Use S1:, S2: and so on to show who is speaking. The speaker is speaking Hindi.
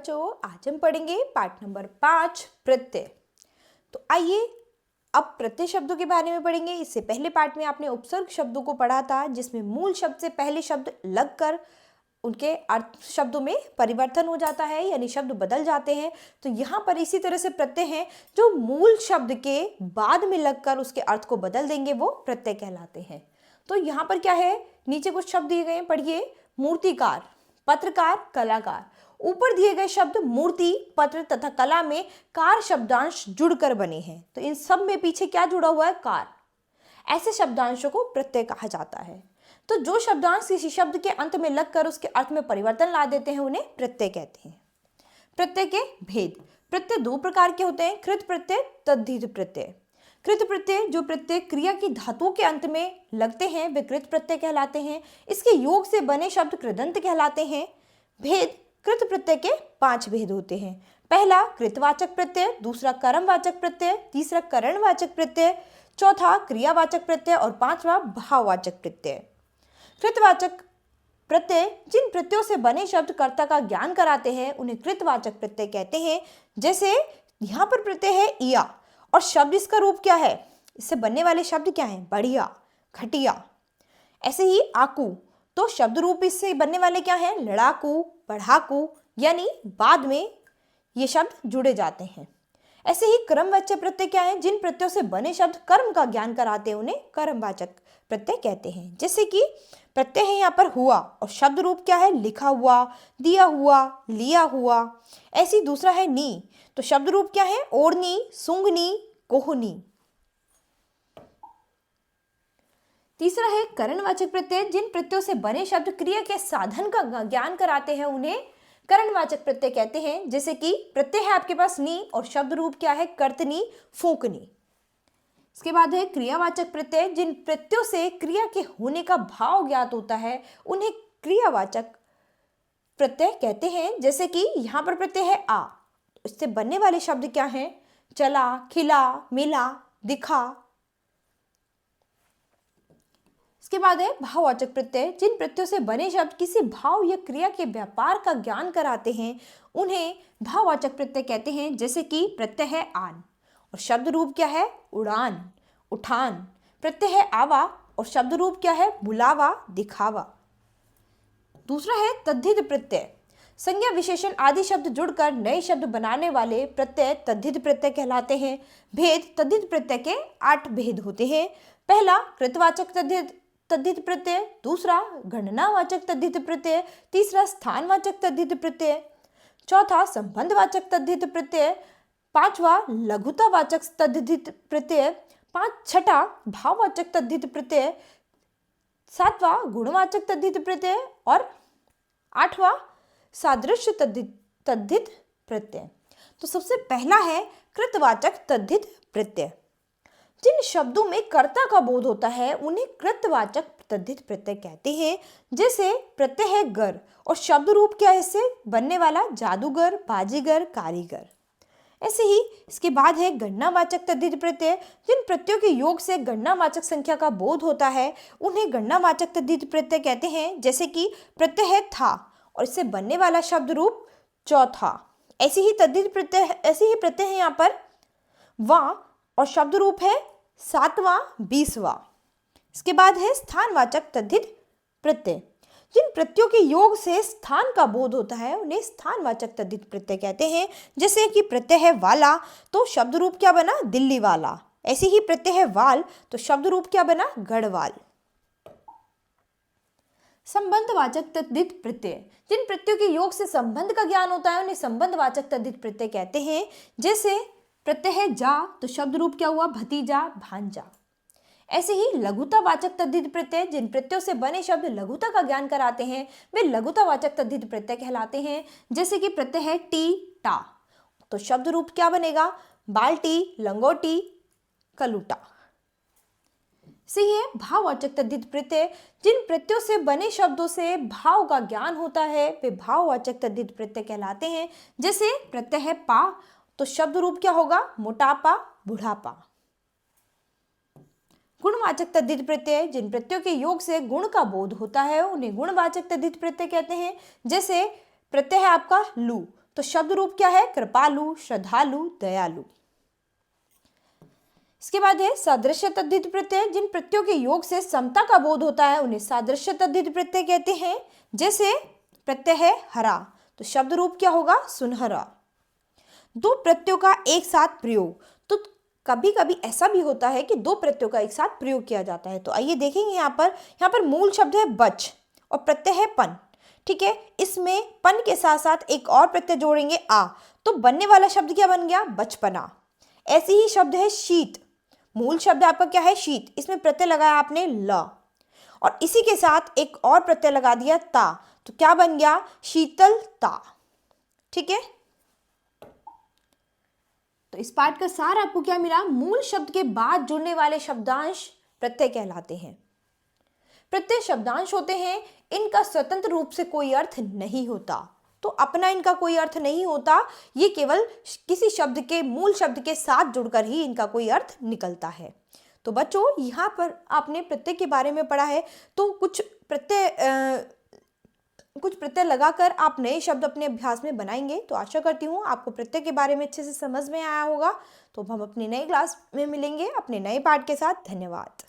S1: बच्चों, आज हम पढ़ेंगे पाठ नंबर 5 प्रत्यय। तो आइए अब प्रत्यय शब्दों के बारे में पढ़ेंगे। इससे पहले पाठ में आपने उपसर्ग शब्दों को पढ़ा था, जिसमें मूल शब्द से पहले शब्द लगकर उनके अर्थ शब्दों में परिवर्तन हो जाता है, यानी शब्द बदल जाते हैं। तो यहाँ पर इसी तरह से प्रत्यय हैं जो मूल शब्द के बाद में लगकर उसके अर्थ को बदल देंगे, वो प्रत्यय कहलाते हैं। तो यहाँ पर क्या है, नीचे कुछ शब्द दिए गए हैं, पढ़िए। मूर्तिकार, पत्रकार, कलाकार। ऊपर दिए गए शब्द मूर्ति, पत्र तथा कला में कार शब्दांश जुड़कर बने हैं। तो इन सब में पीछे क्या जुड़ा हुआ है, कार। ऐसे शब्दांशों को प्रत्यय कहा जाता है। तो जो शब्दांश किसी शब्द के अंत में लगकर उसके अर्थ में परिवर्तन ला देते हैं, उन्हें प्रत्यय कहते हैं। प्रत्यय के भेद। प्रत्यय दो प्रकार के होते हैं, कृत प्रत्यय, तद्धित प्रत्यय। कृत प्रत्यय जो प्रत्यय क्रिया की धातुओं के अंत में लगते हैं, वे कृत प्रत्यय कहलाते हैं। इसके योग से बने शब्द कृदंत कहलाते हैं। भेद। कृत प्रत्यय के 5 भेद होते हैं। पहला कृतवाचक प्रत्यय, दूसरा कर्मवाचक प्रत्यय, तीसरा करणवाचक प्रत्यय, चौथा क्रियावाचक प्रत्यय और पांचवा भाववाचक प्रत्यय। कृतवाचक प्रत्यय जिन प्रत्ययों से बने शब्द कर्ता का ज्ञान कराते हैं, उन्हें कृतवाचक प्रत्यय कहते हैं। जैसे यहाँ पर प्रत्यय है इया और शब्द इसका रूप क्या है, इससे बनने वाले शब्द क्या हैं, बढ़िया, घटिया। ऐसे ही आकू, तो शब्द रूप इससे बनने वाले क्या हैं, लड़ाकू, पढ़ाकू, यानी बाद में ये शब्द जुड़े जाते हैं। ऐसे ही क्रमवाचक प्रत्यय क्या है, जिन प्रत्ययों से बने शब्द कर्म का ज्ञान कराते हैं, उन्हें कर्मवाचक प्रत्यय कहते हैं। जैसे कि प्रत्यय है यहाँ पर हुआ और शब्द रूप क्या है, लिखा हुआ, दिया हुआ, लिया हुआ। ऐसी दूसरा है नी, तो शब्द रूप क्या है, ओढ़नी, सूंघनी, कोहनी। तीसरा है करणवाचक प्रत्यय, जिन प्रत्ययों से बने शब्द क्रिया के साधन का ज्ञान कराते हैं, उन्हें करणवाचक प्रत्यय कहते हैं। जैसे कि प्रत्यय है आपके पास नी और शब्द रूप क्या है, कर्तनी, फूंकनी। इसके बाद है क्रियावाचक प्रत्यय, जिन प्रत्ययों से क्रिया के होने का भाव ज्ञात होता है, उन्हें क्रियावाचक प्रत्यय कहते हैं। जैसे कि यहाँ पर प्रत्यय है आ, इससे बनने वाले शब्द क्या हैं, चला, खिला, मिला, दिखा। इसके बाद है भाववाचक प्रत्यय, जिन प्रत्ययों से बने शब्द किसी भाव या क्रिया के व्यापार का ज्ञान कराते हैं, उन्हें भाववाचक प्रत्यय कहते हैं। जैसे कि प्रत्यय है आन और शब्द रूप क्या है, उड़ान, उठान। प्रत्यय है आवा और शब्द रूप क्या है, बुलावा, दिखावा। दूसरा है तद्धित प्रत्यय, संज्ञा विशेषण आदि शब्द जुड़कर नए शब्द बनाने वाले प्रत्यय तद्धित प्रत्यय कहलाते हैं। भेद। तद्धित प्रत्यय के 8 भेद होते हैं। पहला कृतवाचक तद्धित प्रत्यय, दूसरा गणनावाचक तद्धित प्रत्यय, तीसरा स्थानवाचक तद्धित प्रत्यय, चौथा संबंधवाचक तद्धित प्रत्यय, पांचवा लघुतावाचक तद्धित प्रत्यय, छठा भाववाचक तद्धित प्रत्यय, सातवां गुणवाचक तद्धित प्रत्यय और आठवां सादृश्य तद्धित प्रत्यय। तो सबसे पहला है कृतवाचक तद्धित प्रत्यय। जिन शब्दों में कर्ता का बोध होता है, उन्हें कृतवाचक तद्धित प्रत्यय कहते हैं। जैसे प्रत्यय है गर और शब्द रूप क्या है, इससे बनने वाला जादूगर, बाजीगर, कारीगर। ऐसे ही इसके बाद है गणनावाचक तद्धित प्रत्यय, जिन प्रत्ययों के योग से गणनावाचक संख्या का बोध होता है, उन्हें गणनावाचक तद्धित प्रत्यय कहते हैं। जैसे कि प्रत्यय है था और इससे बनने वाला शब्द रूप चौथा। ऐसे ही प्रत्यय है यहाँ पर वां और शब्द रूप है 7वां, 20वां। इसके बाद है स्थानवाचक तद्धित प्रत्यय, जिन प्रत्ययों के योग से स्थान का बोध होता है, उन्हें स्थानवाचक तद्धित प्रत्यय कहते हैं। जैसे कि प्रत्यय है वाला, तो शब्द रूप क्या बना, दिल्ली वाला। ऐसे ही प्रत्यय है वाल, तो शब्द रूप क्या बना, गढ़वाल। संबंधवाचक तद्धित प्रत्यय, जिन प्रत्ययों के योग से संबंध का ज्ञान होता है, उन्हें संबंधवाचक तद्धित प्रत्यय कहते हैं। जैसे प्रत्यय है जा, तो शब्द रूप क्या हुआ, भतीजा, भांजा। ऐसे ही लघुतावाचक तद्धित प्रत्यय, जिन प्रत्ययों से बने शब्द लघुता का ज्ञान कराते हैं, वे लघुतावाचक तद्धित प्रत्यय कहलाते हैं। जैसे कि प्रत्यय है टी, टा, तो शब्द रूप क्या बनेगा, बाल्टी, लंगोटी, कलूटा। सही है भाववाचक तद्धित प्रत्यय, जिन प्रत्ययों से बने शब्दों से भाव का ज्ञान होता है, वे भाववाचक तद्धित प्रत्यय कहलाते हैं। जैसे प्रत्यय है पा, तो शब्द रूप क्या होगा, मोटापा, बुढ़ापा। गुणवाचक तद्धित प्रत्यय, जिन प्रत्ययों के योग से गुण का बोध होता है, उन्हें गुणवाचक तद्धित प्रत्यय कहते हैं। जैसे प्रत्यय है आपका लू, तो शब्द रूप क्या है? कृपालु, श्रद्धालु, दयालु। इसके बाद है सादृश्य तद्धित प्रत्यय। जिन प्रत्ययों के योग से समता का बोध होता है उन्हें सादृश्य तद्धित प्रत्यय कहते हैं। जैसे प्रत्यय है हरा, तो शब्द रूप क्या होगा? सुनहरा। दो प्रत्ययों का एक साथ प्रयोग, तो कभी कभी ऐसा भी होता है कि दो प्रत्ययों का एक साथ प्रयोग किया जाता है। तो आइए देखेंगे यहाँ पर मूल शब्द है बच और प्रत्यय है पन। ठीक है, इसमें पन के साथ साथ एक और प्रत्यय जोड़ेंगे आ, तो बनने वाला शब्द क्या बन गया? बचपना। ऐसे ही शब्द है शीत। मूल शब्द आपका क्या है? शीत। इसमें प्रत्यय लगाया आपने ल, और इसी के साथ एक और प्रत्यय लगा दिया ता, तो क्या बन गया? शीतलता। ठीक है, तो इस पाठ का सार आपको क्या मिला? मूल शब्द के बाद जुड़ने वाले शब्दांश प्रत्यय कहलाते हैं। प्रत्यय शब्दांश होते हैं, इनका स्वतंत्र रूप से कोई अर्थ नहीं होता, तो अपना इनका कोई अर्थ नहीं होता, ये केवल किसी शब्द के मूल शब्द के साथ जुड़कर ही इनका कोई अर्थ निकलता है। तो बच्चों, यहाँ पर आपने प्रत्यय के बारे में पढ़ा है, तो कुछ प्रत्यय लगाकर आप नए शब्द अपने अभ्यास में बनाएंगे। तो आशा करती हूँ आपको प्रत्यय के बारे में अच्छे से समझ में आया होगा। तो हम अपनी नई क्लास में मिलेंगे अपने नए पाठ के साथ। धन्यवाद।